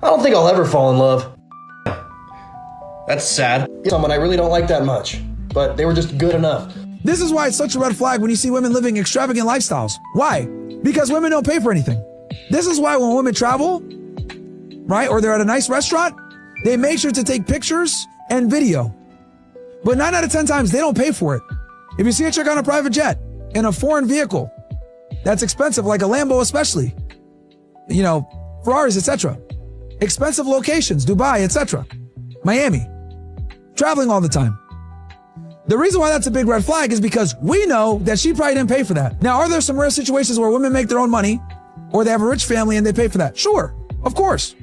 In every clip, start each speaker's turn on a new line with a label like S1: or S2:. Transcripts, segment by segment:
S1: I don't think I'll ever fall in love. That's sad. Someone I really don't like that much, but they were just good enough.
S2: This is why it's such a red flag when you see women living extravagant lifestyles. Why? Because women don't pay for anything. This is why when women travel, right, or they're at a nice restaurant, they make sure to take pictures and video. But 9 out of 10 times, they don't pay for it. If you see a chick on a private jet in a foreign vehicle that's expensive, like a Lambo especially, you know, Ferraris, etc., expensive locations, Dubai, etc., Miami, traveling all the time. The reason why that's a big red flag is because we know that she probably didn't pay for that. Now, are there some rare situations where women make their own money or they have a rich family and they pay for that? Sure, of course.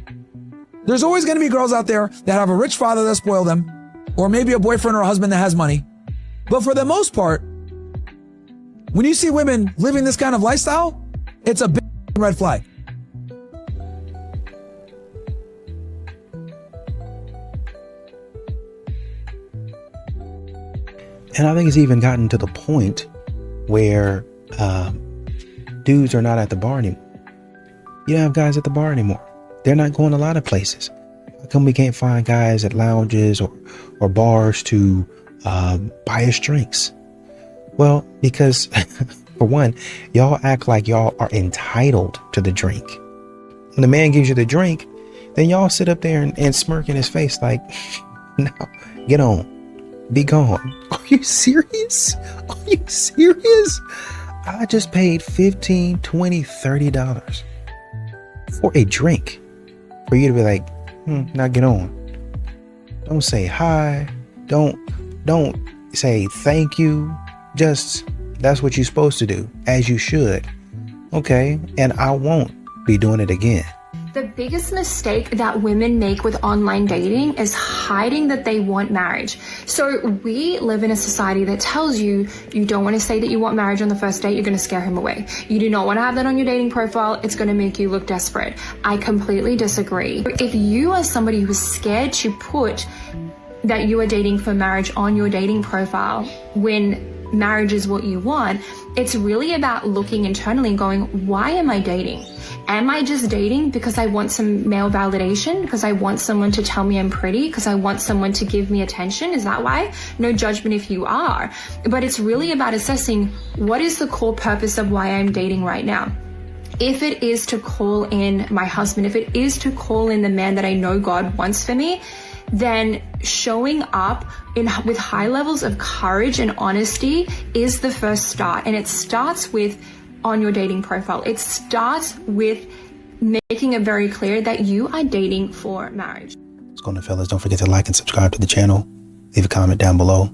S2: There's always going to be girls out there that have a rich father that spoiled them, or maybe a boyfriend or a husband that has money. But for the most part, when you see women living this kind of lifestyle, it's a big red flag.
S3: And I think it's even gotten to the point where dudes are not at the bar anymore. You don't have guys at the bar anymore. They're not going a lot of places. How come we can't find guys at lounges or bars to buy us drinks? Well, because for one, y'all act like y'all are entitled to the drink. When the man gives you the drink, then y'all sit up there and smirk in his face like, no, get on. Be gone. Are you serious? Are you serious? I just paid $15, $20, $30 for a drink for you to be like, now get on. Don't say hi. Don't say thank you. Just, that's what you're supposed to do, as you should. Okay, and I won't be doing it again.
S4: The biggest mistake that women make with online dating is hiding that they want marriage. So we live in a society that tells you, you don't want to say that you want marriage on the first date, you're going to scare him away. You do not want to have that on your dating profile, it's going to make you look desperate. I completely disagree. If you are somebody who is scared to put that you are dating for marriage on your dating profile when marriage is what you want, it's really about looking internally and going, why am I dating? Am I just dating because I want some male validation? Because I want someone to tell me I'm pretty? Because I want someone to give me attention? Is that why? No judgment if you are. But it's really about assessing what is the core purpose of why I'm dating right now. If it is to call in my husband, if it is to call in the man that I know God wants for me, then showing up with high levels of courage and honesty is the first start. And it starts with on your dating profile. It starts with making it very clear that you are dating for marriage.
S3: What's going on, fellas? Don't forget to like and subscribe to the channel. Leave a comment down below.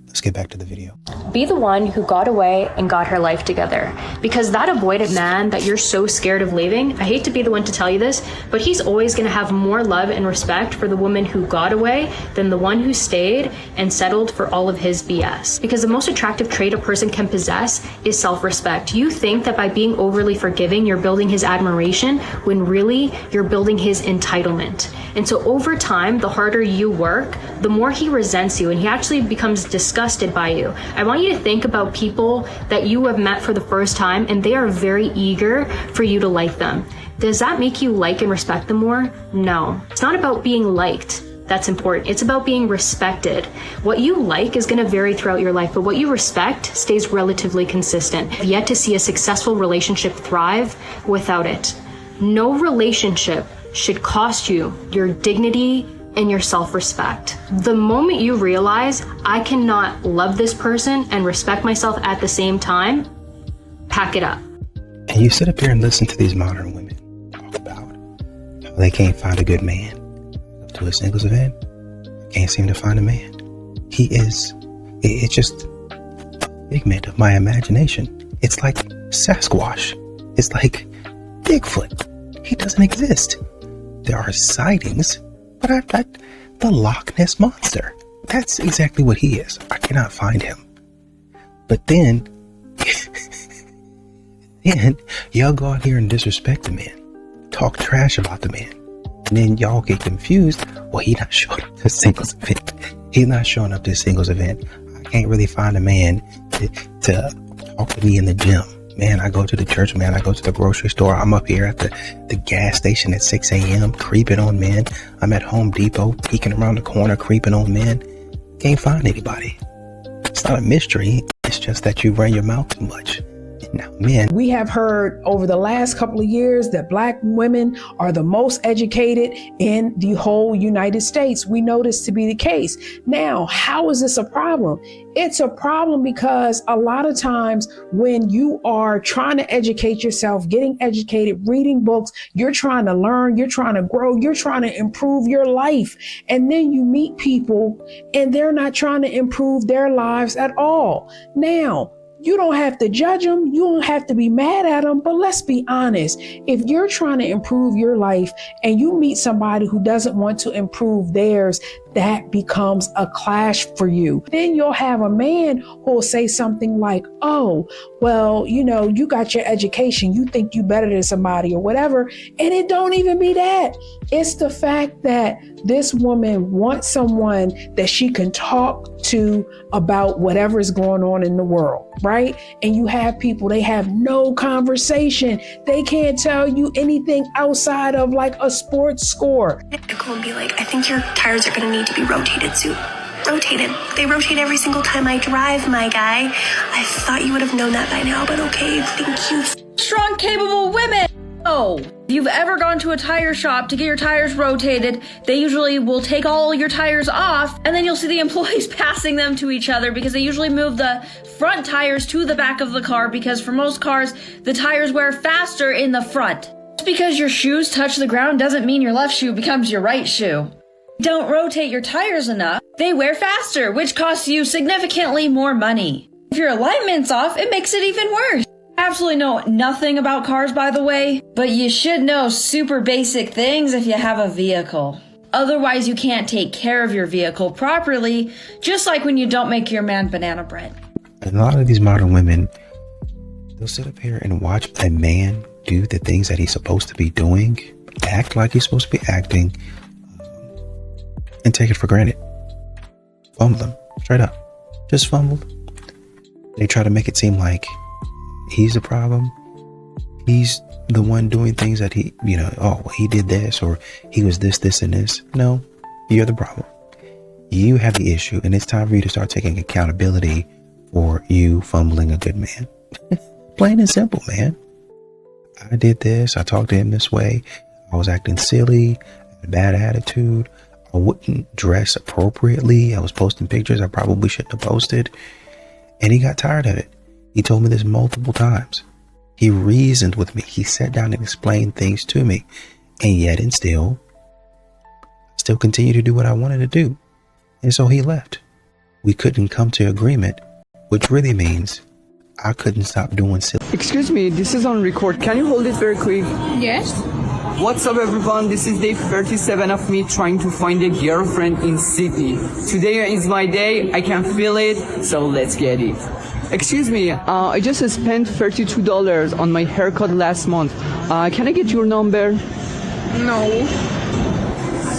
S3: Let's get back to the video.
S5: Be the one who got away and got her life together. Because that avoidant man that you're so scared of leaving, I hate to be the one to tell you this, but he's always going to have more love and respect for the woman who got away than the one who stayed and settled for all of his BS. Because the most attractive trait a person can possess is self-respect. You think that by being overly forgiving, you're building his admiration, when really you're building his entitlement. And so over time, the harder you work, the more he resents you and he actually becomes disgusted by you. I want you to think about people that you have met for the first time and they are very eager for you to like them. Does that make you like and respect them more? No. It's not about being liked. That's important. It's about being respected. What you like is going to vary throughout your life, but what you respect stays relatively consistent. I've yet to see a successful relationship thrive without it. No relationship should cost you your dignity and your self-respect. The moment you realize I cannot love this person and respect myself at the same time, pack it up.
S3: And you sit up here and listen to these modern women talk about how they can't find a good man. Up to a singles event, can't seem to find a man. It's just a figment of my imagination. It's like Sasquatch. It's like Bigfoot. He doesn't exist. There are sightings, but the Loch Ness Monster, that's exactly what he is. I cannot find him. But then y'all go out here and disrespect the man, talk trash about the man, and then y'all get confused. Well, he's not showing up to a singles event. He's not showing up to a singles event. I can't really find a man to talk to me in the gym. Man, I go to the church, man. I go to the grocery store. I'm up here at the gas station at 6 a.m. creeping on men. I'm at Home Depot peeking around the corner, creeping on men. Can't find anybody. It's not a mystery. It's just that you run your mouth too much. Now, men.
S6: We have heard over the last couple of years that Black women are the most educated in the whole United States. We know this to be the case. Now, how is this a problem? It's a problem because a lot of times when you are trying to educate yourself, getting educated, reading books, you're trying to learn, you're trying to grow, you're trying to improve your life. And then you meet people and they're not trying to improve their lives at all. Now, you don't have to judge them. You don't have to be mad at them. But let's be honest. If you're trying to improve your life and you meet somebody who doesn't want to improve theirs, that becomes a clash for you. Then you'll have a man who'll say something like, oh, well, you know, you got your education. You think you better than somebody or whatever. And it don't even be that. It's the fact that this woman wants someone that she can talk to about whatever is going on in the world, right? And you have people, they have no conversation. They can't tell you anything outside of like a sports score.
S7: Nicole would be like, I think your tires are going to need to be rotated soon. Rotated. They rotate every single time I drive, my guy. I thought you would have known that by now, but okay, thank you.
S8: Strong, capable women. Oh, if you've ever gone to a tire shop to get your tires rotated, they usually will take all your tires off, and then you'll see the employees passing them to each other because they usually move the front tires to the back of the car because for most cars, the tires wear faster in the front. Just because your shoes touch the ground doesn't mean your left shoe becomes your right shoe. Don't rotate your tires enough, they wear faster, which costs you significantly more money. If your alignment's off, it makes it even worse. I absolutely know nothing about cars, by the way, but you should know super basic things if you have a vehicle. Otherwise, you can't take care of your vehicle properly, just like when you don't make your man banana bread.
S3: And a lot of these modern women, they'll sit up here and watch a man do the things that he's supposed to be doing, act like he's supposed to be acting, and take it for granted. Fumble him, straight up. Just fumbled. They try to make it seem like he's the problem. He's the one doing things that he, he did this or he was this, and this. No, you're the problem. You have the issue, and it's time for you to start taking accountability for you fumbling a good man. Plain and simple, man. I did this. I talked to him this way. I was acting silly, had a bad attitude. I wouldn't dress appropriately. I was posting pictures I probably shouldn't have posted. And he got tired of it. He told me this multiple times. He reasoned with me. He sat down and explained things to me. And yet and still continue to do what I wanted to do. And so he left. We couldn't come to agreement, which really means I couldn't stop doing silly.
S9: Excuse me, this is on record. Can you hold it very quick?
S8: Yes?
S9: What's up, everyone? This is day 37 of me trying to find a girlfriend in Sydney. Today is my day. I can feel it, so let's get it. Excuse me, I just spent $32 on my haircut last month. Can I get your number?
S8: No.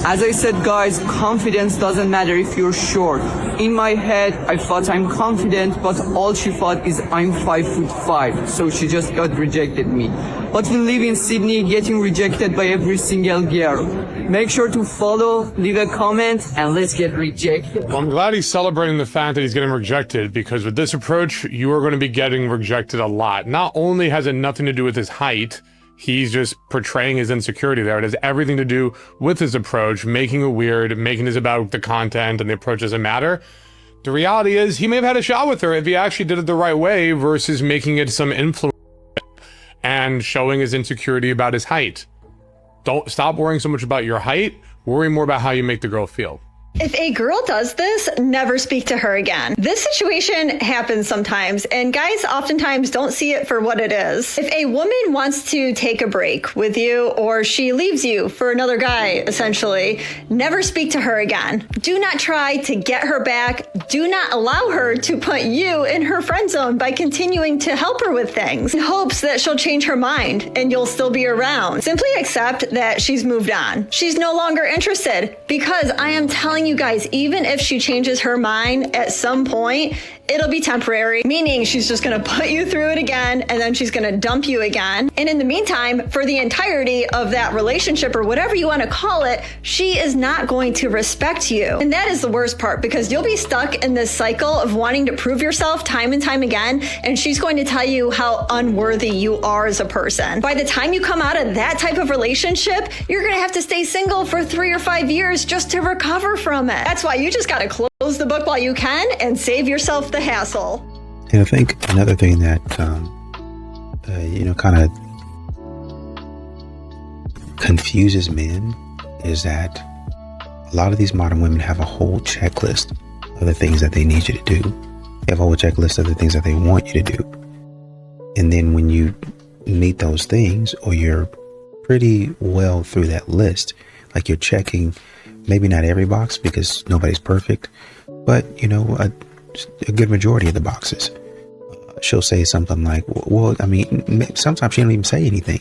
S9: As I said, guys, confidence doesn't matter if you're short. In my head, I thought I'm confident, but all she thought is I'm 5'5", so she just got rejected me. But we live in Sydney, getting rejected by every single girl. Make sure to follow, leave a comment, and let's get rejected.
S10: Well, I'm glad he's celebrating the fact that he's getting rejected, because with this approach, you are going to be getting rejected a lot. Not only has it nothing to do with his height, he's just portraying his insecurity there. It has everything to do with his approach, making it weird, making this about the content and the approach doesn't matter. The reality is he may have had a shot with her if he actually did it the right way versus making it some influence and showing his insecurity about his height. Don't stop worrying so much about your height. Worry more about how you make the girl feel.
S11: If a girl does this, never speak to her again. This situation happens sometimes, and guys oftentimes don't see it for what it is. If a woman wants to take a break with you, or she leaves you for another guy, essentially, never speak to her again. Do not try to get her back. Do not allow her to put you in her friend zone by continuing to help her with things in hopes that she'll change her mind and you'll still be around. Simply accept that she's moved on. She's no longer interested, because I am telling you guys, even if she changes her mind at some point, it'll be temporary, meaning she's just going to put you through it again and then she's going to dump you again. And in the meantime, for the entirety of that relationship or whatever you want to call it, she is not going to respect you. And that is the worst part, because you'll be stuck in this cycle of wanting to prove yourself time and time again, and she's going to tell you how unworthy you are as a person. By the time you come out of that type of relationship, you're going to have to stay single for 3 or 5 years just to recover from it. That's why you just got to close the book while you can and save yourself the hassle.
S3: And I think another thing that, kind of confuses men is that a lot of these modern women have a whole checklist of the things that they need you to do. They have a whole checklist of the things that they want you to do. And then when you meet those things, or you're pretty well through that list, like you're checking maybe not every box because nobody's perfect, but a good majority of the boxes. She'll say something like, well, I mean, sometimes she don't even say anything.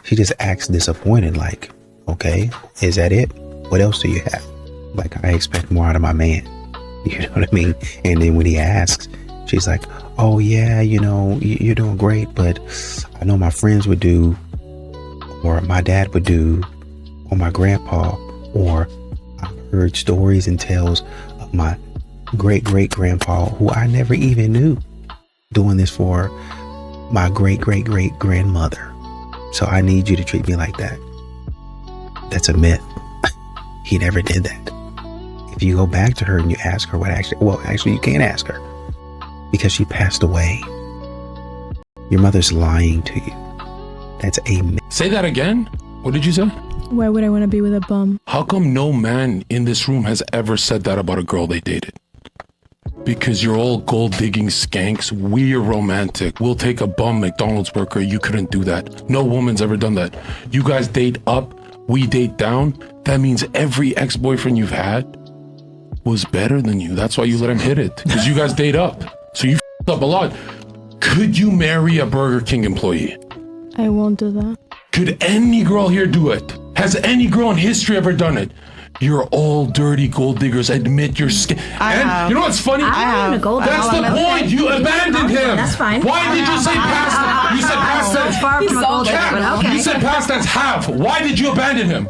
S3: She just acts disappointed, like, okay, is that it? What else do you have? Like, I expect more out of my man. You know what I mean? And then when he asks, she's like, oh yeah, you're doing great, but I know my friends would do, or my dad would do, or my grandpa, or I've heard stories and tales of my great-great-grandpa, who I never even knew, doing this for my great-great-great-grandmother. So I need you to treat me like that. That's a myth. He never did that. If you go back to her and you ask her actually you can't ask her, because she passed away. Your mother's lying to you. That's a myth.
S12: Say that again. What did you say?
S13: Why would I want to be with a bum?
S12: How come no man in this room has ever said that about a girl they dated? Because you're all gold-digging skanks. We're romantic. We'll take a bum McDonald's worker. You couldn't do that. No woman's ever done that. You guys date up, we date down. That means every ex-boyfriend you've had was better than you. That's why you let him hit it. Because you guys date up. So you f***ed up a lot. Could you marry a Burger King employee?
S13: I won't do that.
S12: Could any girl here do it? Has any girl in history ever done it? You're all dirty gold diggers. Admit you're and you know what's funny? That's the point. You abandoned him.
S8: That's fine.
S12: Why did you say past tense? You said past tense.
S8: Far from a gold digger, but okay.
S12: You said past tense have. Why did you abandon him?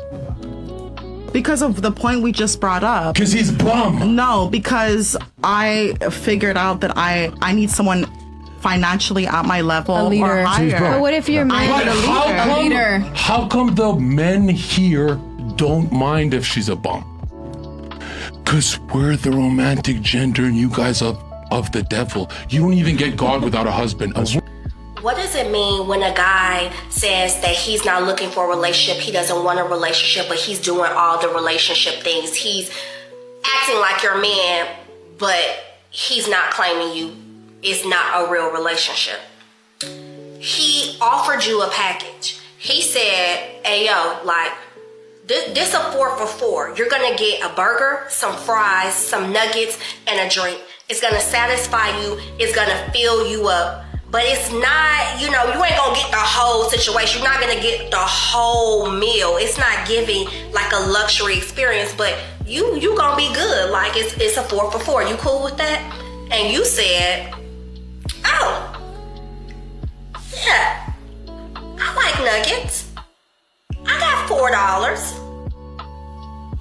S14: Because of the point we just brought up.
S12: Because he's bum.
S14: No, because I figured out that I need someone financially at my level or higher.
S13: But what if you're married a leader?
S12: How come the men here don't mind if she's a bum? Because we're the romantic gender and you guys are of the devil. You don't even get God without a husband.
S7: What does it mean when a guy says that he's not looking for a relationship, he doesn't want a relationship, but he's doing all the relationship things? He's acting like your man, but he's not claiming you. It's not a real relationship. He offered you a package. He said, hey, yo, like, this a 4 for $4. You're gonna get a burger, some fries, some nuggets, and a drink. It's gonna satisfy you. It's gonna fill you up. But it's not, you ain't gonna get the whole situation. You're not gonna get the whole meal. It's not giving like a luxury experience, but you gonna be good. Like it's a 4 for $4. You cool with that? And you said, oh, yeah, I like nuggets. I got $4.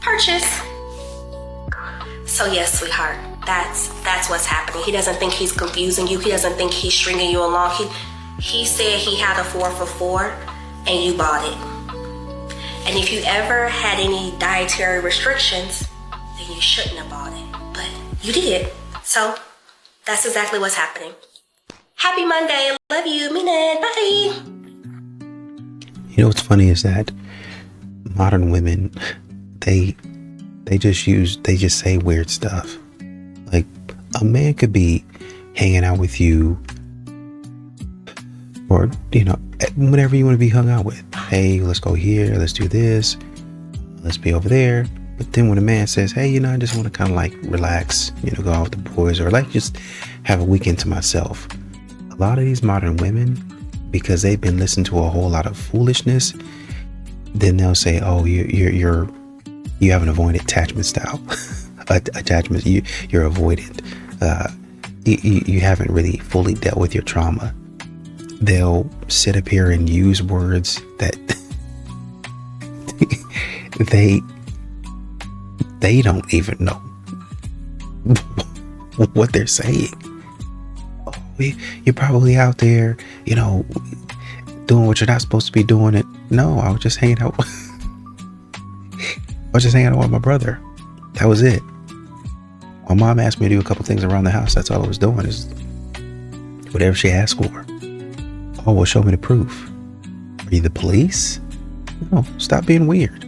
S7: Purchase. So yes, sweetheart, that's what's happening. He doesn't think he's confusing you. He doesn't think he's stringing you along. He said he had a 4 for $4 and you bought it. And if you ever had any dietary restrictions, then you shouldn't have bought it. But you did. So that's exactly what's happening. Happy Monday. Love you. Mean it. Bye.
S3: You know what's funny is that modern women, they just say weird stuff. Like, a man could be hanging out with you, or whenever you want to be hung out with. Hey, let's go here, let's do this, let's be over there. But then when a man says, hey, I just want to kind of like relax, go out with the boys, or like just have a weekend to myself. A lot of these modern women, because they've been listening to a whole lot of foolishness, then they'll say, oh, you have an avoidant attachment style. Attachment, you're avoidant. you haven't really fully dealt with your trauma. They'll sit up here and use words that they don't even know what they're saying. Oh, you're probably out there, you know, doing what you're not supposed to be doing. It. No, I was just hanging out. I was just hanging out with my brother. That was it. My mom asked me to do a couple things around the house. That's all I was doing, is whatever she asked for. Oh, well, show me the proof. Are you the police? No, stop being weird.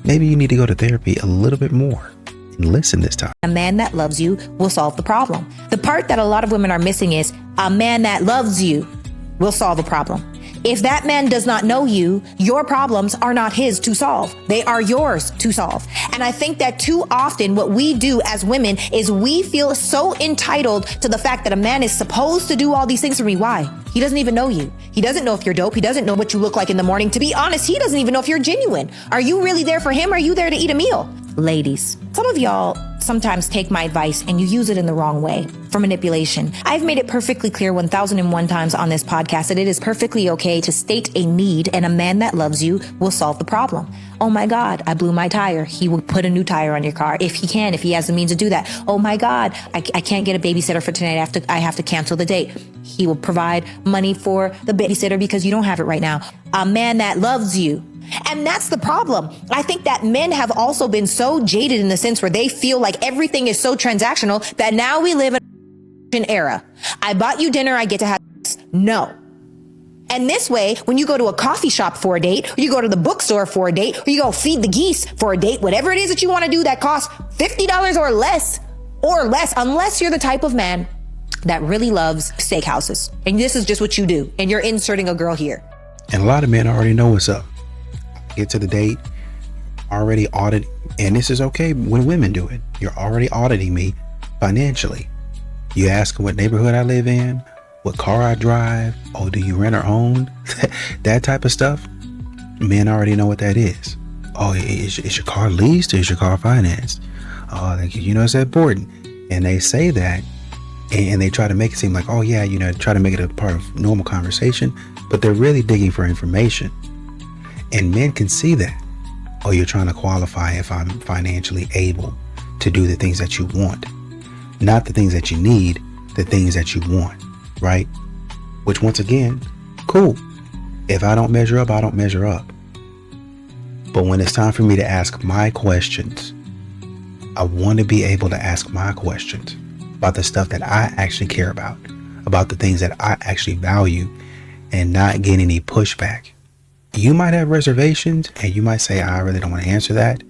S3: Maybe you need to go to therapy a little bit more and listen this time.
S15: A man that loves you will solve the problem. The part that a lot of women are missing is a man that loves you will solve the problem. If that man does not know you, your problems are not his to solve. They are yours to solve. And I think that too often what we do as women is we feel so entitled to the fact that a man is supposed to do all these things for me. Why? He doesn't even know you. He doesn't know if you're dope. He doesn't know what you look like in the morning. To be honest, he doesn't even know if you're genuine. Are you really there for him? Or are you there to eat a meal? Ladies, some of y'all sometimes take my advice and you use it in the wrong way for manipulation. I've made it perfectly clear 1001 times on this podcast that it is perfectly okay to state a need, and a man that loves you will solve the problem. Oh my God, I blew my tire. He will put a new tire on your car if he can, if he has the means to do that. Oh my God, I can't get a babysitter for tonight. I have to cancel the date. He will provide money for the babysitter because you don't have it right now. A man that loves you. And that's the problem. I think that men have also been so jaded in the sense where they feel like everything is so transactional that now we live in an era. I bought you dinner, I get to have sex. No. And this way, when you go to a coffee shop for a date, or you go to the bookstore for a date, or you go feed the geese for a date, whatever it is that you want to do that costs $50 or less, unless you're the type of man that really loves steakhouses. And this is just what you do. And you're inserting a girl here.
S3: And a lot of men already know what's up. Get to the date, already audit, and this is okay when women do it. You're already auditing me financially. You ask what neighborhood I live in, what car I drive. Oh, do you rent or own? That type of stuff. Men already know what that is. Oh, is your car leased or is your car financed? Oh, you know, it's important. And they say that, and they try to make it seem like, oh yeah, you know, try to make it a part of normal conversation, but they're really digging for information. And men can see that. Oh, you're trying to qualify if I'm financially able to do the things that you want. Not the things that you need, the things that you want, right? Which, once again, cool. If I don't measure up, I don't measure up. But when it's time for me to ask my questions, I want to be able to ask my questions about the stuff that I actually care about the things that I actually value, and not get any pushback. You might have reservations and you might say, I really don't want to answer that.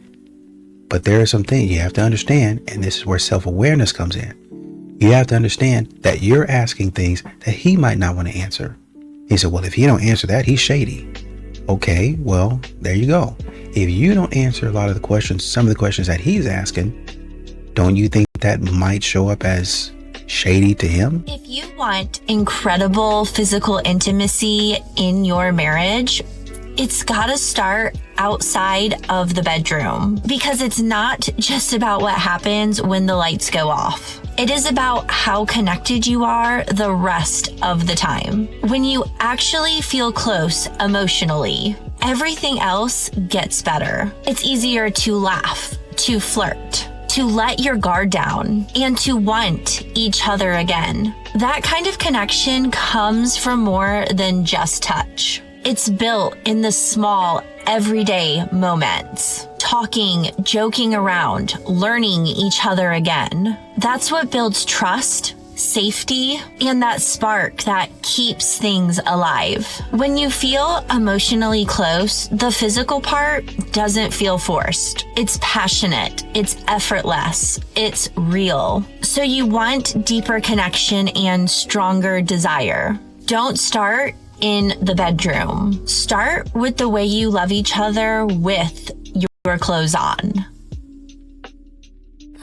S3: But there are some things you have to understand, and this is where self-awareness comes in. You have to understand that you're asking things that he might not want to answer. He said, well, if he don't answer that, he's shady. Okay, well, there you go. If you don't answer a lot of the questions, some of the questions that he's asking, don't you think that might show up as shady to him?
S16: If you want incredible physical intimacy in your marriage, it's gotta start outside of the bedroom, because it's not just about what happens when the lights go off. It is about how connected you are the rest of the time. When you actually feel close emotionally, everything else gets better. It's easier to laugh, to flirt, to let your guard down, and to want each other again. That kind of connection comes from more than just touch. It's built in the small, everyday moments. Talking, joking around, learning each other again. That's what builds trust, safety, and that spark that keeps things alive. When you feel emotionally close, the physical part doesn't feel forced. It's passionate, it's effortless, it's real. So you want deeper connection and stronger desire. Don't start in the bedroom. Start with the way you love each other with your clothes on.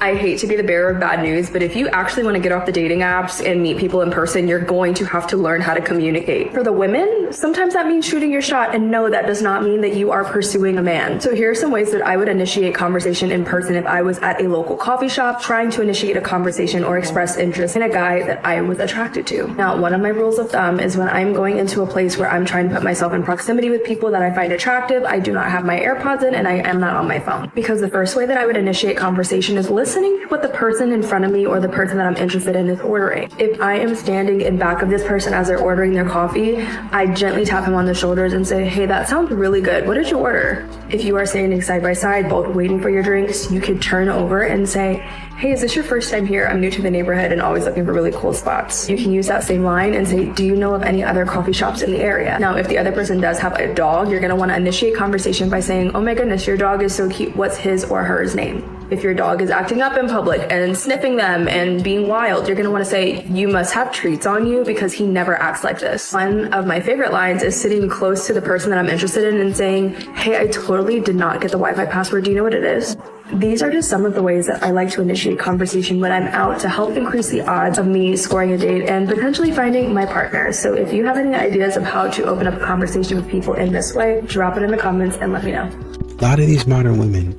S17: I hate to be the bearer of bad news, but if you actually want to get off the dating apps and meet people in person, you're going to have to learn how to communicate. For the women Sometimes that means shooting your shot, and no, that does not mean that you are pursuing a man. So here are some ways that I would initiate conversation in person if I was at a local coffee shop trying to initiate a conversation or express interest in a guy that I was attracted to. Now, one of my rules of thumb is when I'm going into a place where I'm trying to put myself in proximity with people that I find attractive, I do not have my AirPods in and I am not on my phone. Because the first way that I would initiate conversation is listening to what the person in front of me or the person that I'm interested in is ordering. If I am standing in back of this person as they're ordering their coffee, I gently tap him on the shoulders and say, hey, that sounds really good. What did you order? If you are standing side by side, both waiting for your drinks, you could turn over and say, hey, is this your first time here? I'm new to the neighborhood and always looking for really cool spots. You can use that same line and say, do you know of any other coffee shops in the area? Now, if the other person does have a dog, you're gonna wanna initiate conversation by saying, oh my goodness, your dog is so cute. What's his or hers name? If your dog is acting up in public and sniffing them and being wild, you're gonna wanna say, you must have treats on you because he never acts like this. One of my favorite lines is sitting close to the person that I'm interested in and saying, hey, I totally did not get the Wi-Fi password. Do you know what it is? These are just some of the ways that I like to initiate conversation when I'm out to help increase the odds of me scoring a date and potentially finding my partner. So if you have any ideas of how to open up a conversation with people in this way, drop it in the comments and let me know.
S3: A lot of these modern women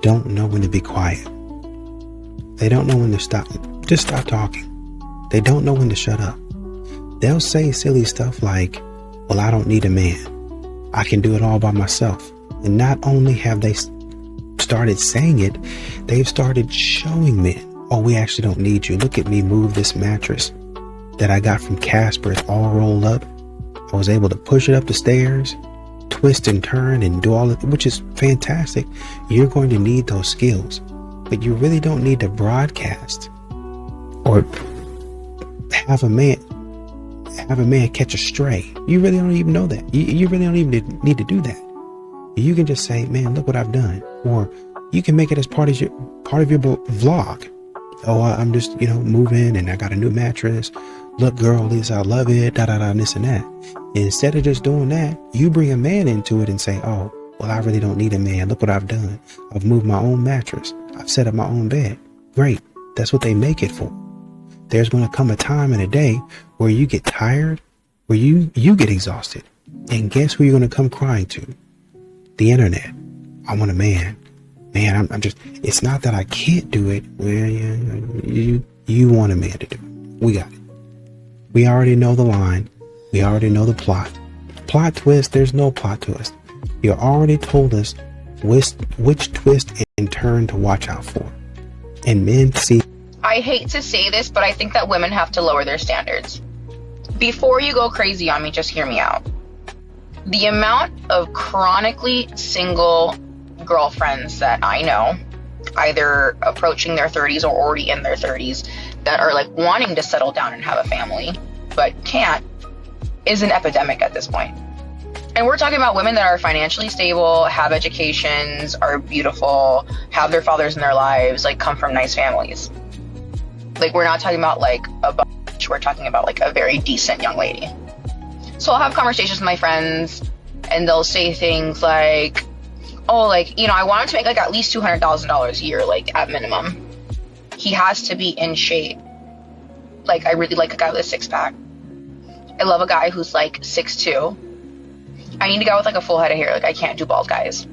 S3: don't know when to be quiet. They don't know when to stop. Just stop talking. They don't know when to shut up. They'll say silly stuff like, well, I don't need a man. I can do it all by myself. And not only have they started saying it, they've started showing men, oh, we actually don't need you. Look at me move this mattress that I got from Casper. It's all rolled up. I was able to push it up the stairs, twist and turn and do all of it, which is fantastic. You're going to need those skills, but you really don't need to broadcast or have a man catch a stray. You really don't even know that. You really don't even need to do that. You can just say, man, look what I've done. Or you can make it as part of your vlog. Oh, I'm just, moving and I got a new mattress. Look, girl, Lisa, I love it, this and that. And instead of just doing that, you bring a man into it and say, oh, well, I really don't need a man. Look what I've done. I've moved my own mattress. I've set up my own bed. Great. That's what they make it for. There's going to come a time in a day where you get tired, where you get exhausted. And guess who you're going to come crying to? The internet. I want a man. Man, I'm just, it's not that I can't do it. Well, yeah, you want a man to do it. We got it. We already know the line. We already know the plot. Plot twist, there's no plot twist. You already told us which twist and turn to watch out for. And men see.
S18: I hate to say this, but I think that women have to lower their standards. Before you go crazy on me, just hear me out. The amount of chronically single girlfriends that I know, either approaching their 30s or already in their 30s, that are like wanting to settle down and have a family, but can't, is an epidemic at this point. And we're talking about women that are financially stable, have educations, are beautiful, have their fathers in their lives, like come from nice families. Like, we're not talking about like a bunch, we're talking about like a very decent young lady. So I'll have conversations with my friends and they'll say things like, oh, like, I want him to make like at least $200,000 a year, like at minimum. He has to be in shape. Like, I really like a guy with a six-pack. I love a guy who's like 6'2". I need a guy with like a full head of hair. Like, I can't do bald guys.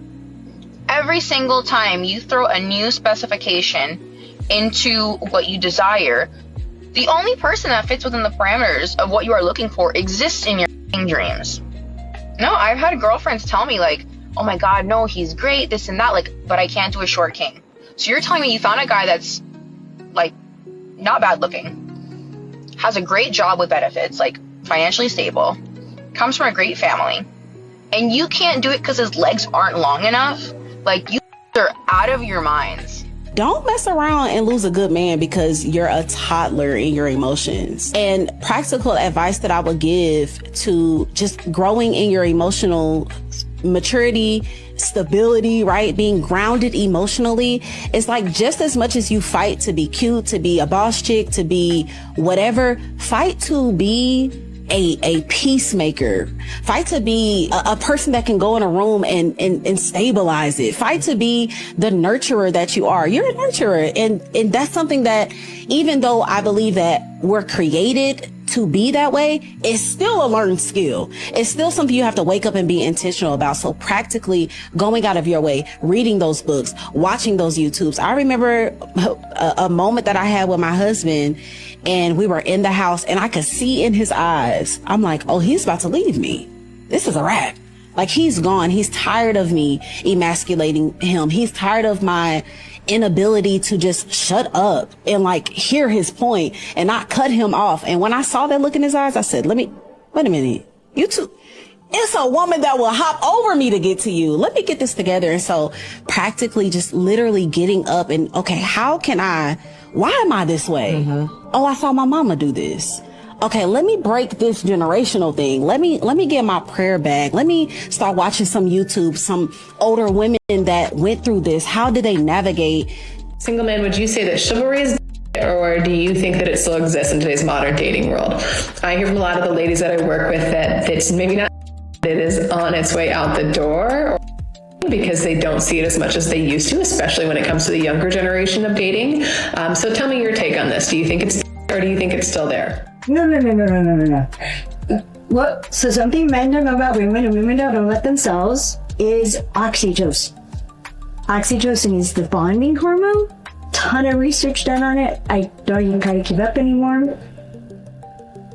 S18: Every single time you throw a new specification into what you desire, the only person that fits within the parameters of what you are looking for exists in your dreams. No, I've had girlfriends tell me like, oh my God, no, he's great, this and that, like, but I can't do a short king. So you're telling me you found a guy that's like not bad looking, has a great job with benefits, like financially stable, comes from a great family, and you can't do it because his legs aren't long enough? Like, you are out of your minds.
S19: Don't mess around and lose a good man because you're a toddler in your emotions. And practical advice that I would give to just growing in your emotional maturity, stability, right? Being grounded emotionally. It's like, just as much as you fight to be cute, to be a boss chick, to be whatever, fight to be a peacemaker. Fight to be a person that can go in a room and stabilize it. Fight to be the nurturer that you are. You're a nurturer. And that's something that, even though I believe that we're created to be that way, it's still a learned skill. It's still something you have to wake up and be intentional about. So practically going out of your way, reading those books, watching those YouTubes. I remember a moment that I had with my husband, and we were in the house and I could see in his eyes, I'm like, oh, he's about to leave me. This is a wrap. Like, he's gone. He's tired of me emasculating him. He's tired of my inability to just shut up and like hear his point and not cut him off. And when I saw that look in his eyes, I said, wait a minute. You two, it's a woman that will hop over me to get to you. Let me get this together. And so practically just literally getting up and, okay, why am I this way? Oh, I saw my mama do this. Okay, let me break this generational thing. Let me get my prayer bag. Let me start watching some YouTube, some older women that went through this. How did they navigate?
S20: Single man, would you say that chivalry is, or do you think that it still exists in today's modern dating world? I hear from a lot of the ladies that I work with that it's maybe not, it is on its way out the door, because they don't see it as much as they used to, especially when it comes to the younger generation of dating. So tell me your take on this. Do you think it's, or do you think it's still there?
S21: No. What? So something men don't know about women and women don't know about themselves is oxytocin. Oxytocin is the bonding hormone. Ton of research done on it. I don't even try to keep up anymore.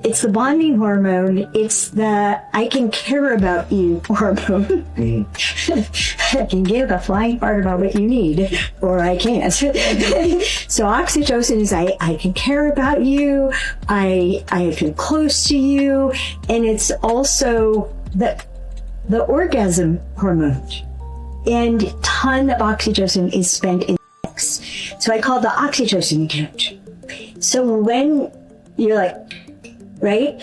S21: It's the bonding hormone. It's the I can care about you hormone. I can give a flying fart about what you need, or I can't. So oxytocin is I can care about you. I feel close to you, and it's also the orgasm hormone. And a ton of oxytocin is spent in sex. So I call it the oxytocin count. So when you're like, right?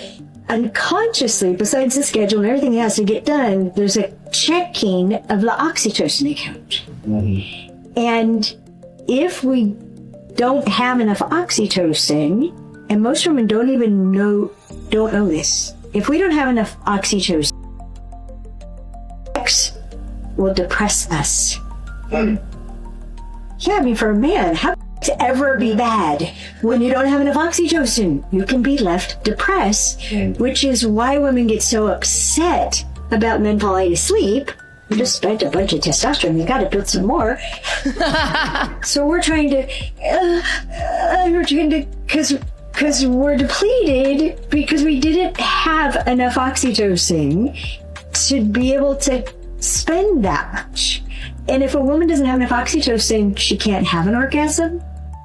S21: Unconsciously, besides the schedule and everything that has to get done, there's a checking of the oxytocin account. And if we don't have enough oxytocin, and most women don't know this, if we don't have enough oxytocin, sex will depress us. Yeah, I mean, for a man, how to ever be bad when you don't have enough oxytocin? You can be left depressed, which is why women get so upset about men falling asleep. You just spent a bunch of testosterone, you gotta build some more. So we're trying to because we're depleted because we didn't have enough oxytocin to be able to spend that much. And if a woman doesn't have enough oxytocin, she can't have an orgasm.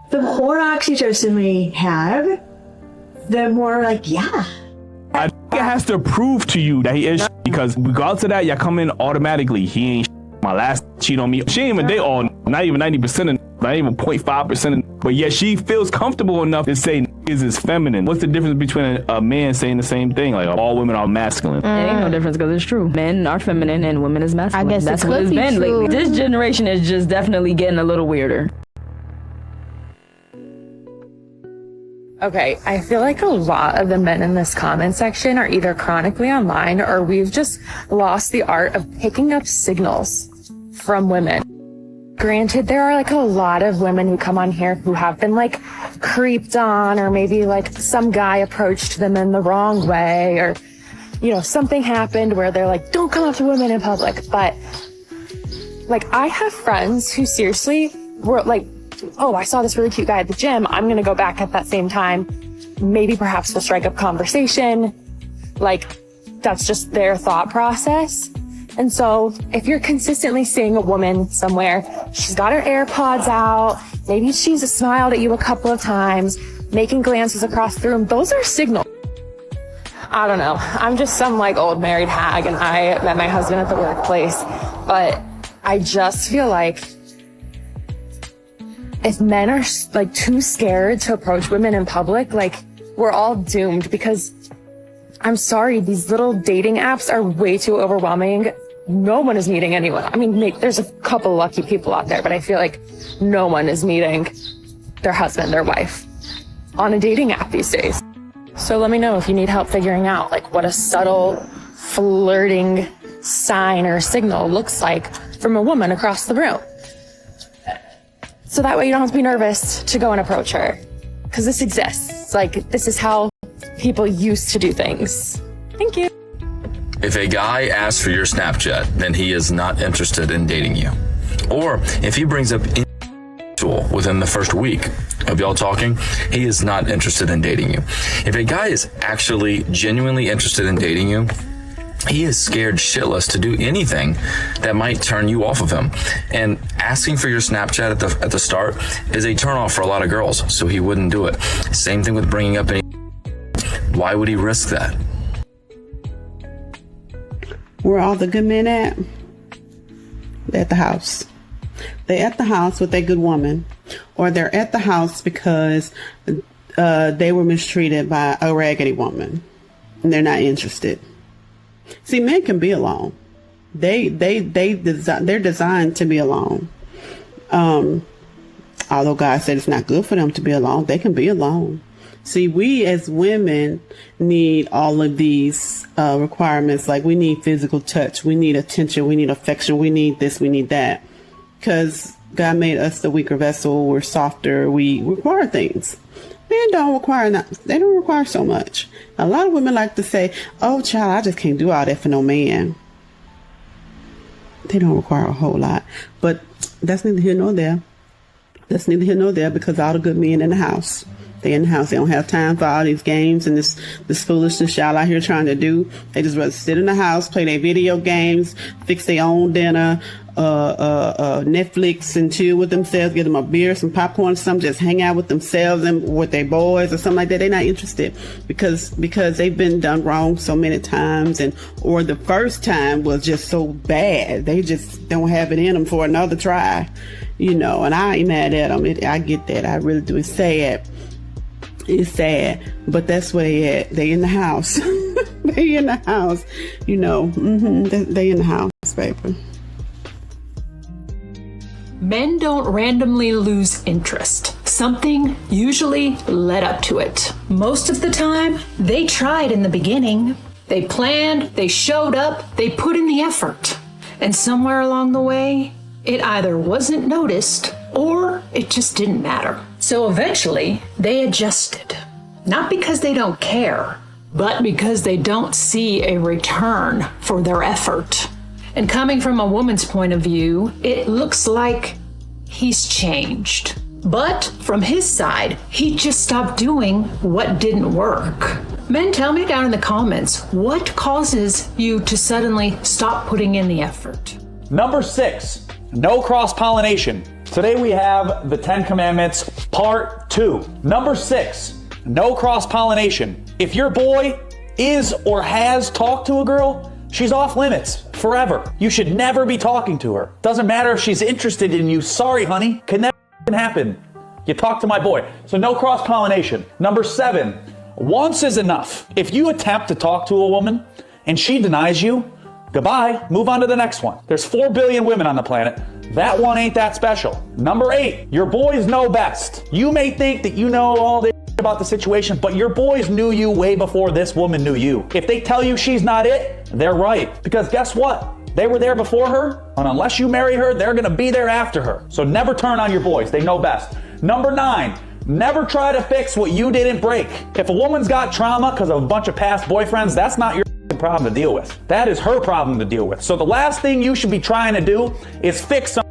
S21: The more oxytocin we have, the more like, yeah.
S22: I think it has to prove to you that he is because regardless of that, y'all come in automatically. He ain't my last cheat on me. She ain't even date all, not even 90%, not even 0.5%. But yet she feels comfortable enough to say is feminine. What's the difference between a man saying the same thing? Like all women are masculine.
S23: It ain't no difference because it's true. Men are feminine and women is masculine.
S13: I guess
S23: that's what it's been lately. This generation is just definitely getting a little weirder.
S24: Okay, I feel like a lot of the men in this comment section are either chronically online or we've just lost the art of picking up signals from women. Granted, there are like a lot of women who come on here who have been like creeped on, or maybe like some guy approached them in the wrong way, or, you know, something happened where they're like, don't come up to women in public. But like, I have friends who seriously were like, oh, I saw this really cute guy at the gym. I'm going to go back at that same time. Maybe perhaps we'll strike up conversation. Like, that's just their thought process. And so if you're consistently seeing a woman somewhere, she's got her AirPods out, maybe she's smiled at you a couple of times, making glances across the room, those are signals. I don't know. I'm just some like old married hag, and I met my husband at the workplace. But I just feel like if men are like too scared to approach women in public, like we're all doomed, because I'm sorry, these little dating apps are way too overwhelming. No one is meeting anyone. I mean, there's a couple lucky people out there, but I feel like no one is meeting their husband, their wife on a dating app these days. So let me know if you need help figuring out like what a subtle flirting sign or signal looks like from a woman across the room. So that way you don't have to be nervous to go and approach her, because this exists. It's like, this is how people used to do things. Thank you.
S1: If a guy asks for your Snapchat, then he is not interested in dating you. Or if he brings up within the first week of y'all talking, he is not interested in dating you. If a guy is actually genuinely interested in dating you, he is scared shitless to do anything that might turn you off of him. And asking for your Snapchat at the start is a turnoff for a lot of girls, so he wouldn't do it. Same thing with bringing up any. Why would he risk that?
S2: Where are all the good men at? They're at the house. They're at the house with a good woman, or they're at the house because they were mistreated by a raggedy woman, and they're not interested. See, men can be alone. They're designed to be alone. Although God said it's not good for them to be alone, they can be alone. See, we as women need all of these requirements. Like, we need physical touch, we need attention, we need affection, we need this, we need that. Because God made us the weaker vessel, we're softer, we require things. Men don't require so much. A lot of women like to say, oh child, I just can't do all that for no man. They don't require a whole lot. But that's neither here nor there. That's neither here nor there, because all the good men in the house. They in the house. They don't have time for all these games and this foolishness y'all out here trying to do. They just rather sit in the house, play their video games, fix their own dinner, Netflix and chill with themselves, get them a beer, some popcorn, something, just hang out with themselves and with their boys or something like that. They're not interested because they've been done wrong so many times, or the first time was just so bad. They just don't have it in them for another try, and I ain't mad at them. I get that. I really do. It's sad. It's sad, but that's where they at. They in the house. They in the house, They in the house, baby.
S4: Men don't randomly lose interest. Something usually led up to it. Most of the time, they tried in the beginning. They planned, they showed up, they put in the effort. And somewhere along the way, it either wasn't noticed or it just didn't matter. So eventually, they adjusted. Not because they don't care, but because they don't see a return for their effort. And coming from a woman's point of view, it looks like he's changed. But from his side, he just stopped doing what didn't work. Men, tell me down in the comments, what causes you to suddenly stop putting in the effort?
S5: Number 6, no cross-pollination. Today we have the 10 Commandments, part 2. Number 6, no cross-pollination. If your boy is or has talked to a girl, she's off limits forever. You should never be talking to her. Doesn't matter if she's interested in you. Sorry, honey. Can never happen. You talk to my boy. So no cross-pollination. Number 7, once is enough. If you attempt to talk to a woman and she denies you, goodbye. Move on to the next one. There's 4 billion women on the planet. That one ain't that special. Number 8, your boys know best. You may think that you know all this about the situation, but your boys knew you way before this woman knew you. If they tell you she's not it, they're right. Because guess what? They were there before her, and unless you marry her, they're gonna be there after her. So never turn on your boys. They know best. Number 9, never try to fix what you didn't break. If a woman's got trauma because of a bunch of past boyfriends, that's not your problem to deal with. That is her problem to deal with. So the last thing you should be trying to do is fix some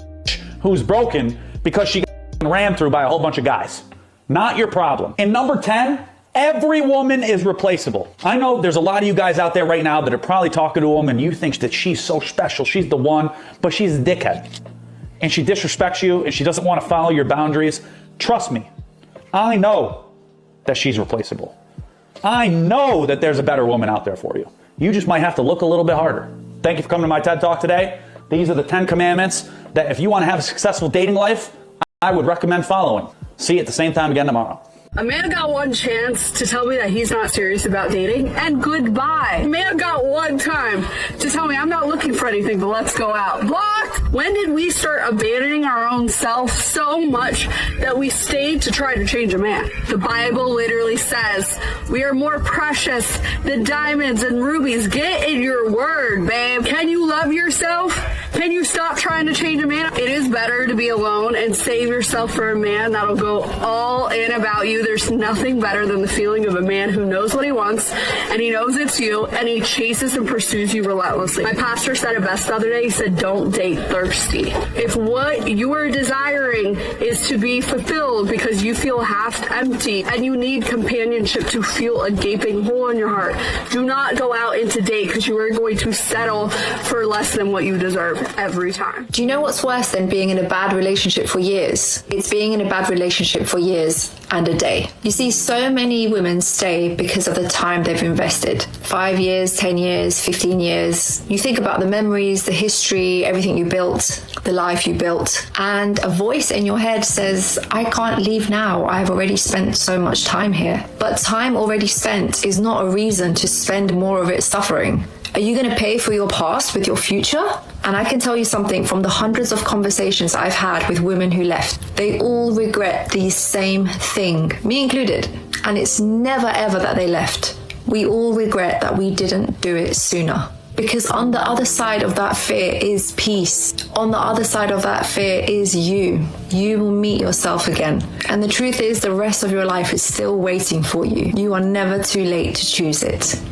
S5: who's broken because she got ran through by a whole bunch of guys. Not your problem. And number 10, every woman is replaceable. I know there's a lot of you guys out there right now that are probably talking to a woman, you think that she's so special, she's the one, but she's a dickhead. And she disrespects you and she doesn't want to follow your boundaries. Trust me, I know that she's replaceable. I know that there's a better woman out there for you. You just might have to look a little bit harder. Thank you for coming to my TED Talk today. These are the 10 commandments that if you want to have a successful dating life, I would recommend following. See you at the same time again tomorrow.
S25: A man got one chance to tell me that he's not serious about dating, and goodbye. A man got one time to tell me I'm not looking for anything, but let's go out. Blocked! When did we start abandoning our own self so much that we stayed to try to change a man? The Bible literally says we are more precious than diamonds and rubies. Get in your word, babe. Can you love yourself? Can you stop trying to change a man? It is better to be alone and save yourself for a man that'll go all in about you. There's nothing better than the feeling of a man who knows what he wants and he knows it's you and he chases and pursues you relentlessly. My pastor said it best the other day. He said, don't date thirsty. If what you are desiring is to be fulfilled because you feel half empty and you need companionship to feel a gaping hole in your heart, do not go out into date because you are going to settle for less than what you deserve every time.
S6: Do you know what's worse than being in a bad relationship for years? It's being in a bad relationship for years and a day. You see, so many women stay because of the time they've invested. 5 years, 10 years, 15 years. You think about the memories, the history, everything you built, the life you built, and a voice in your head says, I can't leave now. I've already spent so much time here. But time already spent is not a reason to spend more of it suffering. Are you going to pay for your past with your future? And I can tell you something from the hundreds of conversations I've had with women who left. They all regret the same thing, me included. And it's never ever that they left. We all regret that we didn't do it sooner. Because on the other side of that fear is peace. On the other side of that fear is you. You will meet yourself again. And the truth is, the rest of your life is still waiting for you. You are never too late to choose it.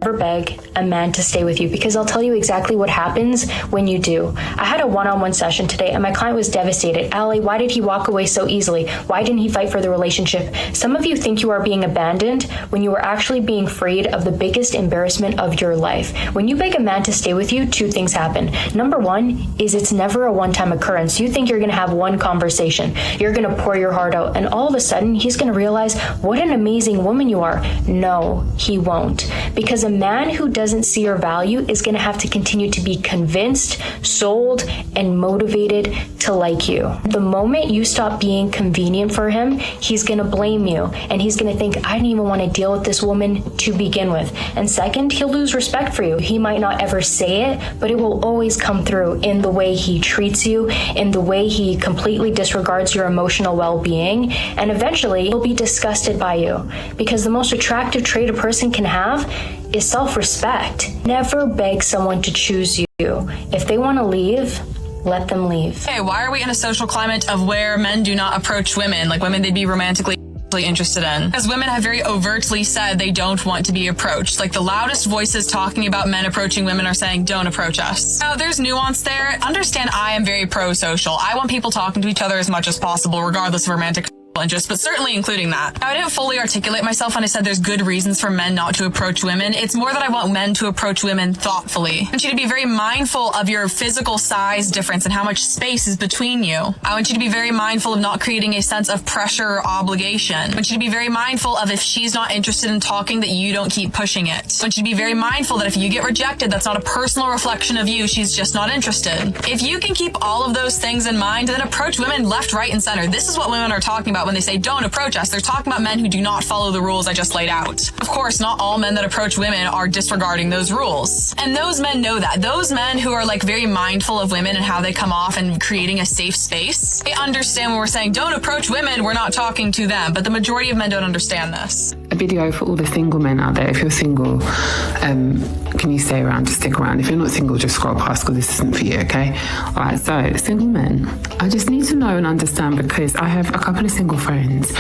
S8: Never beg a man to stay with you, because I'll tell you exactly what happens when you do. I had a one-on-one session today and my client was devastated. Allie, why did he walk away so easily? Why didn't he fight for the relationship? Some of you think you are being abandoned when you are actually being freed of the biggest embarrassment of your life. When you beg a man to stay with you, two things happen. Number one is it's never a one-time occurrence. You think you're going to have one conversation. You're going to pour your heart out and all of a sudden he's going to realize what an amazing woman you are. No, he won't. Because a man who doesn't see your value is going to have to continue to be convinced, sold, and motivated to like you. The moment you stop being convenient for him, he's going to blame you and he's going to think, I didn't even want to deal with this woman to begin with. And second, he'll lose respect for you. He might not ever say it, but it will always come through in the way he treats you, in the way he completely disregards your emotional well-being, and eventually he'll be disgusted by you. Because the most attractive trait a person can have is self-respect. Never beg someone to choose you. If they want to leave, let them leave.
S9: Hey, why are we in a social climate of where men do not approach women, like women they'd be romantically interested in? Because women have very overtly said they don't want to be approached. Like the loudest voices talking about men approaching women are saying, don't approach us. Now, there's nuance there. Understand, I am very pro-social. I want people talking to each other as much as possible, regardless of romantic interest, but certainly including that. Now, I didn't fully articulate myself when I said there's good reasons for men not to approach women. It's more that I want men to approach women thoughtfully. I want you to be very mindful of your physical size difference and how much space is between you. I want you to be very mindful of not creating a sense of pressure or obligation. I want you to be very mindful of if she's not interested in talking, that you don't keep pushing it. I want you to be very mindful that if you get rejected, that's not a personal reflection of you. She's just not interested. If you can keep all of those things in mind, then approach women left, right, and center. This is what women are talking about when they say don't approach us. They're talking about men who do not follow the rules I just laid out. Of course, not all men that approach women are disregarding those rules. And those men know that. Those men who are like very mindful of women and how they come off and creating a safe space, they understand when we're saying don't approach women, we're not talking to them. But the majority of men don't understand this.
S10: A video for all the single men out there. If you're single, can you stay around? Just stick around. If you're not single, just scroll past because this isn't for you, okay? All right, so single men, I just need to know and understand, because I have a couple of single friends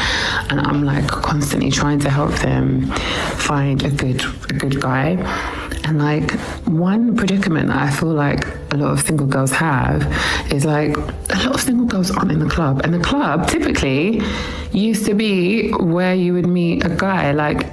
S10: and I'm like constantly trying to help them find a good guy. And like one predicament that I feel like a lot of single girls have is like a lot of single girls aren't in the club, and the club typically used to be where you would meet a guy. Like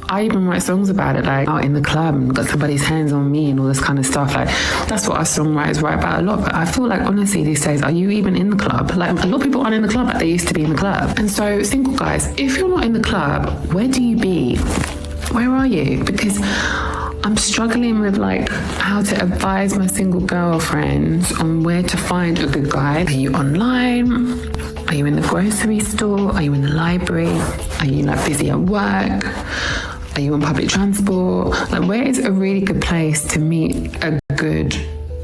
S10: I even write songs about it, like out in the club and got somebody's hands on me and all this kind of stuff. Like that's what us songwriters write about a lot. But I feel like honestly these days, are you even in the club? Like a lot of people aren't in the club like they used to be in the club. And so single guys, if you're not in the club, where do you be? Where are you? Because I'm struggling with like how to advise my single girlfriends on where to find a good guy. Are you online? Are you in the grocery store? Are you in the library? Are you like busy at work? Are you on public transport? Like where is a really good place to meet a good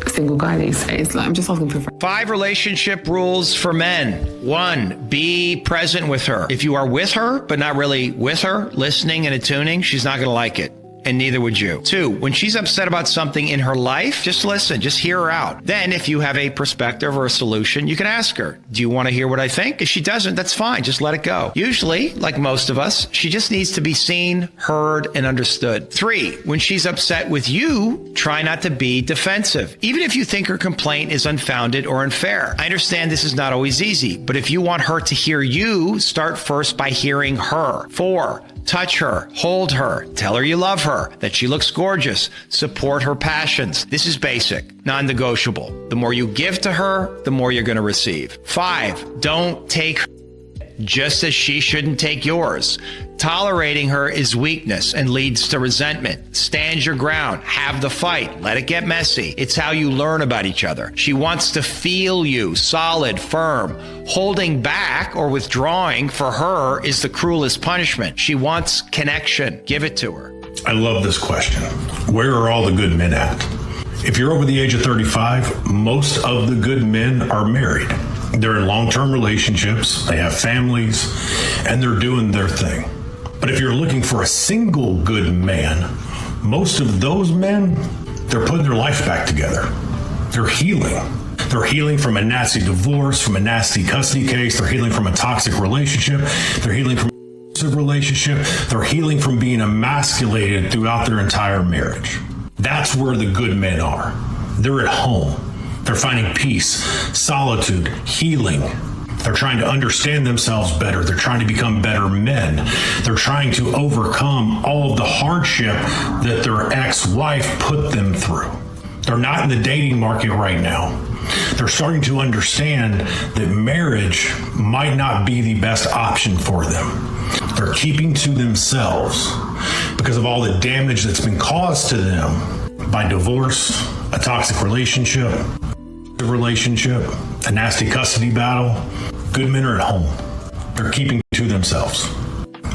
S10: single guy these days? Like I'm just asking for
S11: 5 relationship rules for men. 1, be present with her. If you are with her, but not really with her, listening and attuning, she's not going to like it. and neither would you. 2, when she's upset about something in her life, just listen, just hear her out. Then if you have a perspective or a solution, you can ask her, do you want to hear what I think? If she doesn't, that's fine. Just let it go. Usually, like most of us, she just needs to be seen, heard, and understood. 3, when she's upset with you, try not to be defensive, even if you think her complaint is unfounded or unfair. I understand this is not always easy, but if you want her to hear you, start first by hearing her. 4, touch her, hold her, tell her you love her, that she looks gorgeous, support her passions. This is basic, non-negotiable. The more you give to her, the more you're going to receive. 5, don't take her just as she shouldn't take yours. Tolerating her is weakness and leads to resentment. Stand your ground. Have the fight. Let it get messy. It's how you learn about each other. She wants to feel you solid, firm. Holding back or withdrawing for her is the cruelest punishment. She wants connection. Give it to her.
S7: I love this question. Where are all the good men at? If you're over the age of 35, most of the good men are married. They're in long-term relationships, they have families, and they're doing their thing. But if you're looking for a single good man, most of those men, they're putting their life back together. They're healing. They're healing from a nasty divorce, from a nasty custody case. They're healing from a toxic relationship. They're healing from a abusive relationship. They're healing from being emasculated throughout their entire marriage. That's where the good men are. They're at home. They're finding peace, solitude, healing. They're trying to understand themselves better. They're trying to become better men. They're trying to overcome all of the hardship that their ex-wife put them through. They're not in the dating market right now. They're starting to understand that marriage might not be the best option for them. They're keeping to themselves because of all the damage that's been caused to them by divorce, a toxic relationship, a nasty custody battle. Good men are at home. They're keeping to themselves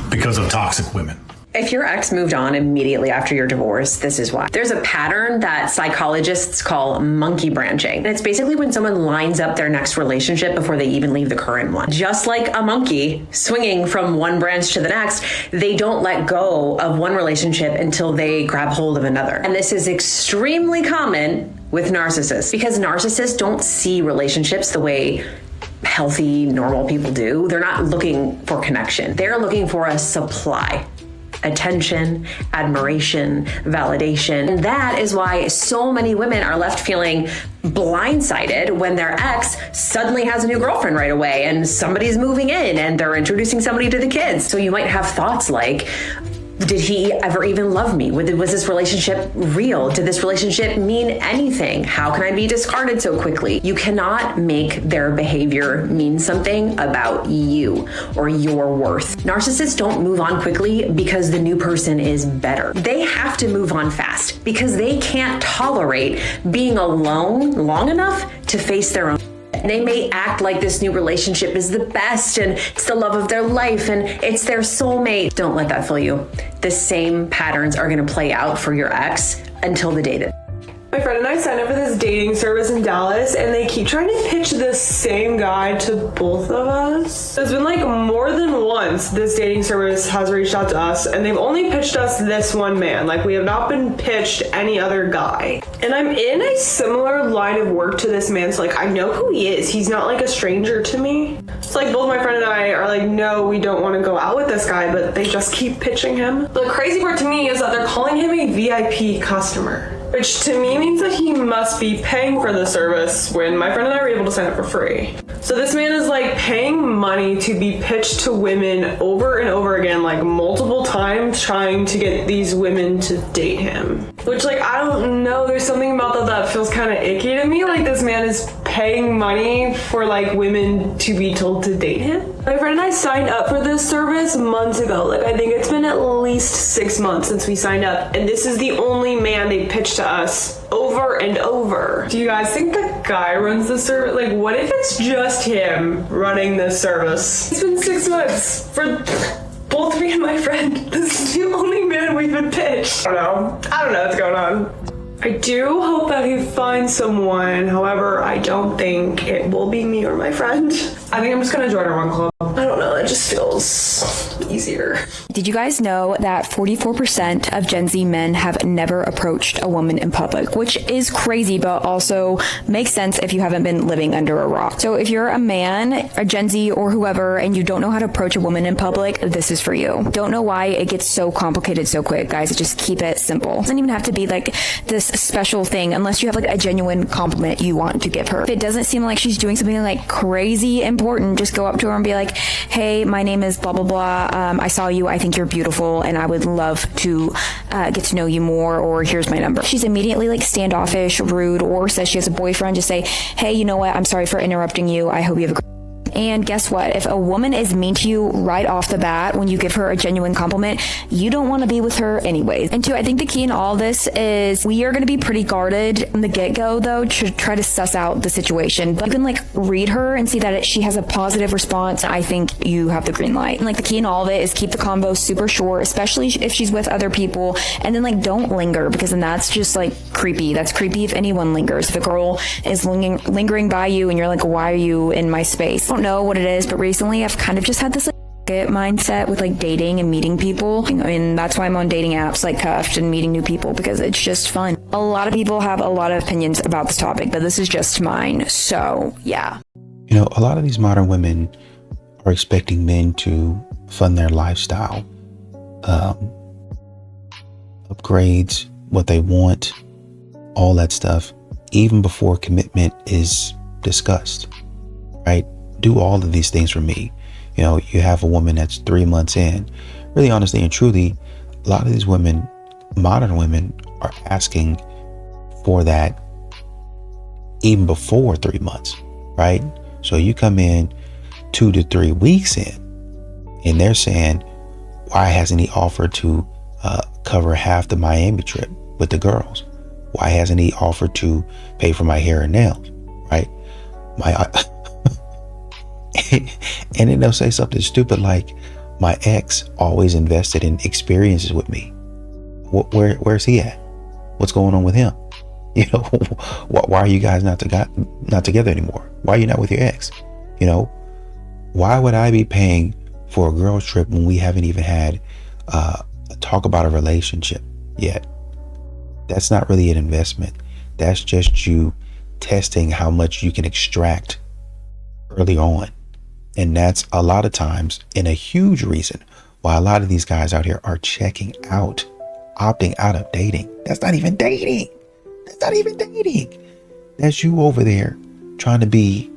S7: because of toxic women.
S12: If your ex moved on immediately after your divorce, this is why. There's a pattern that psychologists call monkey branching. And it's basically when someone lines up their next relationship before they even leave the current one. Just like a monkey swinging from one branch to the next, they don't let go of one relationship until they grab hold of another. And this is extremely common with narcissists because narcissists don't see relationships the way healthy, normal people do. They're not looking for connection. They're looking for a supply. Attention, admiration, validation. And that is why so many women are left feeling blindsided when their ex suddenly has a new girlfriend right away and somebody's moving in and they're introducing somebody to the kids. So you might have thoughts like, did he ever even love me? Was this relationship real? Did this relationship mean anything? How can I be discarded so quickly? You cannot make their behavior mean something about you or your worth. Narcissists don't move on quickly because the new person is better. They have to move on fast because they can't tolerate being alone long enough to face their own. They may act like this new relationship is the best and it's the love of their life and it's their soulmate. Don't let that fool you. The same patterns are going to play out for your ex until the date.
S14: My friend and I signed up for this dating service in Dallas and they keep trying to pitch this same guy to both of us. It's been like more than once this dating service has reached out to us and they've only pitched us this one man. Like we have not been pitched any other guy. And I'm in a similar line of work to this man, so like I know who he is. He's not like a stranger to me. It's like both my friend and I are like, no, we don't want to go out with this guy, but they just keep pitching him. The crazy part to me is that they're calling him a VIP customer, which to me means that he must be paying for the service when my friend and I were able to sign up for free. So this man is like paying money to be pitched to women over and over again, like multiple times, trying to get these women to date him. Which like, I don't know, there's something about that feels kind of icky to me. Like this man is paying money for like women to be told to date him. My friend and I signed up for this service months ago. Like I think it's been at least 6 months since we signed up. And this is the only man they pitched to us over and over. Do you guys think the guy runs the service? Like what if it's just him running this service? It's been 6 months for both me and my friend. This is the only man we've been pitched. I don't know what's going on. I do hope that he finds someone. However, I don't think it will be me or my friend. I think I'm just gonna join our one club. I don't know, it just feels easier.
S3: Did you guys know that 44% of Gen Z men have never approached a woman in public, which is crazy, but also makes sense if you haven't been living under a rock. So if you're a man, a Gen Z or whoever, and you don't know how to approach a woman in public, this is for you. Don't know why it gets so complicated so quick, guys. Just keep it simple. It doesn't even have to be like this special thing unless you have like a genuine compliment you want to give her. If it doesn't seem like she's doing something like crazy important, just go up to her and be like, hey, my name is blah, blah, blah. I saw you. I think you're beautiful and I would love to get to know you more, or here's my number. If she's immediately like standoffish, rude, or says she has a boyfriend, just say, hey, you know what? I'm sorry for interrupting you. I hope you have a great. And guess what? If a woman is mean to you right off the bat, when you give her a genuine compliment, you don't want to be with her anyways. And two, I think the key in all this is we are going to be pretty guarded from the get-go, though, to try to suss out the situation. But you can like read her and see that she has a positive response. I think you have the green light. And like the key in all of it is keep the convo super short, especially if she's with other people. And then like don't linger, because then that's just like creepy. That's creepy if anyone lingers. If a girl is lingering by you and you're like, why are you in my space? I don't know what it is, but recently I've kind of just had this like mindset with like dating and meeting people. I mean, that's why I'm on dating apps like Cuffed and meeting new people, because it's just fun. A lot of people have a lot of opinions about this topic, but this is just mine. So yeah.
S15: You know, a lot of these modern women are expecting men to fund their lifestyle, upgrades, what they want, all that stuff, even before commitment is discussed, right? Do all of these things for me. You know, you have a woman that's 3 months in. Really, honestly and truly, a lot of these women, modern women, are asking for that even before 3 months, right? So you come in 2 to 3 weeks in, and they're saying, why hasn't he offered to cover half the Miami trip with the girls? Why hasn't he offered to pay for my hair and nails, right? And then they'll say something stupid like, my ex always invested in experiences with me. Where's he at? What's going on with him? You know, why are you guys not together anymore? Why are you not with your ex? You know, why would I be paying for a girl's trip when we haven't even had a talk about a relationship yet? That's not really an investment. That's just you testing how much you can extract early on. And that's a lot of times, and a huge reason why a lot of these guys out here are checking out, opting out of dating. That's not even dating. That's not even dating. That's you over there trying to be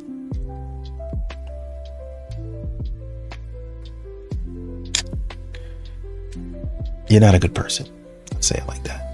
S15: you're not a good person. I'll say it like that.